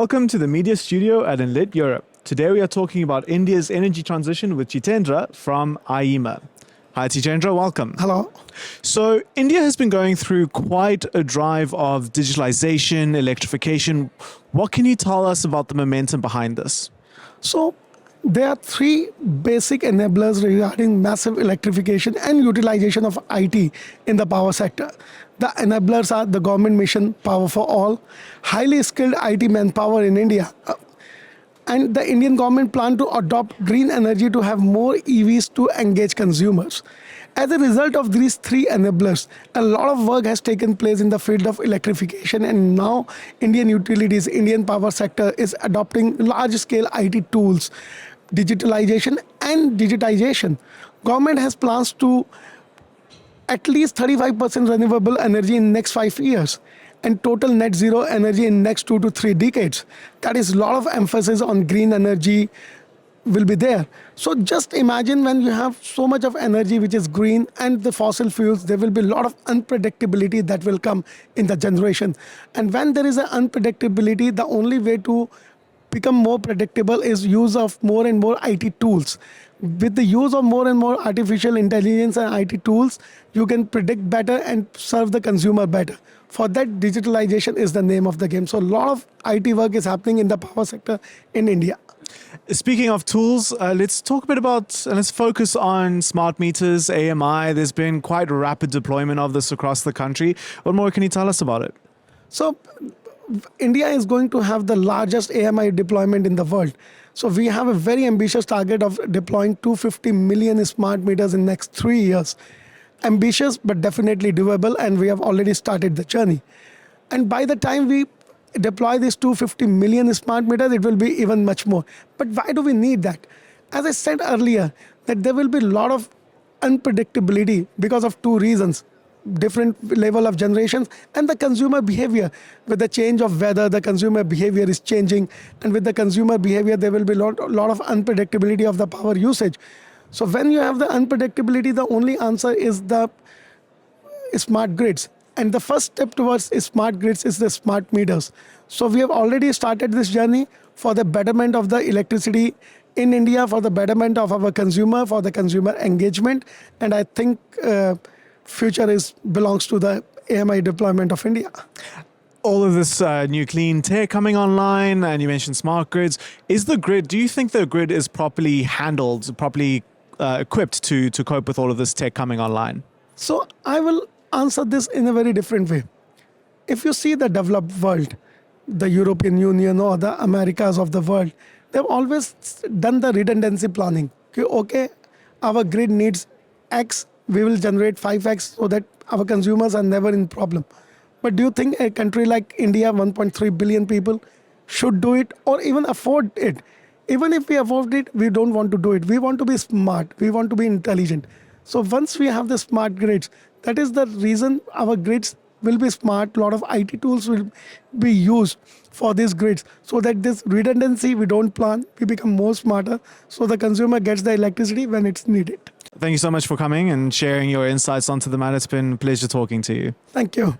Welcome to the media studio at Enlit Europe. Today we are talking about India's energy transition with Jitendra from IEEMA. Hi Jitendra, welcome. Hello. So India has been going through quite a drive of digitalisation, electrification. What can you tell us about the momentum behind this? So there are three basic enablers regarding massive electrification and utilization of IT in the power sector. The enablers are the government mission Power for All, highly skilled IT manpower in India, and the Indian government plan to adopt green energy to have more EVs to engage consumers. As a result of these three enablers, a lot of work has taken place in the field of electrification, and now Indian utilities, Indian power sector is adopting large-scale IT tools, digitalization and digitization. Government has plans to at least 35% renewable energy in next 5 years and total net zero energy in next 2 to 3 decades. That is a lot of emphasis on green energy will be there. So just imagine when you have so much of energy which is green and the fossil fuels, there will be a lot of unpredictability that will come in the generation. And when there is an unpredictability, the only way to become more predictable is use of more and more IT tools. With the use of more and more artificial intelligence and IT tools, you can predict better and serve the consumer better. For that, digitalization is the name of the game. So a lot of IT work is happening in the power sector in India. Speaking of tools, let's talk a bit about, let's focus on smart meters, AMI. There's been quite rapid deployment of this across the country. What more can you tell us about it? So India is going to have the largest AMI deployment in the world. So we have a very ambitious target of deploying 250 million smart meters in next 3 years. Ambitious, but definitely doable, and we have already started the journey. And by the time we deploy these 250 million smart meters, it will be even much more. But why do we need that? As I said earlier, that there will be a lot of unpredictability because of two reasons. Different level of generations and the consumer behavior. With the change of weather, the consumer behavior is changing, and with the consumer behavior, there will be a lot of unpredictability of the power usage. So when you have the unpredictability, the only answer is the smart grids. And the first step towards smart grids is the smart meters. So we have already started this journey for the betterment of the electricity in India, for the betterment of our consumer, for the consumer engagement. And I think future belongs to the AMI deployment of India. All of this new clean tech coming online, and you mentioned smart grids. Do you think the grid is properly handled, properly equipped to cope with all of this tech coming online? So I will answer this in a very different way. If you see the developed world, the European Union or the Americas of the world, they've always done the redundancy planning. Okay, our grid needs X, we will generate 5X so that our consumers are never in problem. But do you think a country like India, 1.3 billion people, should do it or even afford it? Even if we afford it, we don't want to do it. We want to be smart. We want to be intelligent. So once we have the smart grids, that is the reason our grids will be smart. A lot of IT tools will be used for these grids so that this redundancy we don't plan, we become more smarter so the consumer gets the electricity when it's needed. Thank you so much for coming and sharing your insights onto the matter. It's been a pleasure talking to you. Thank you.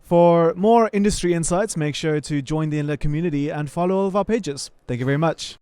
For more industry insights, make sure to join the Enlit community and follow all of our pages. Thank you very much.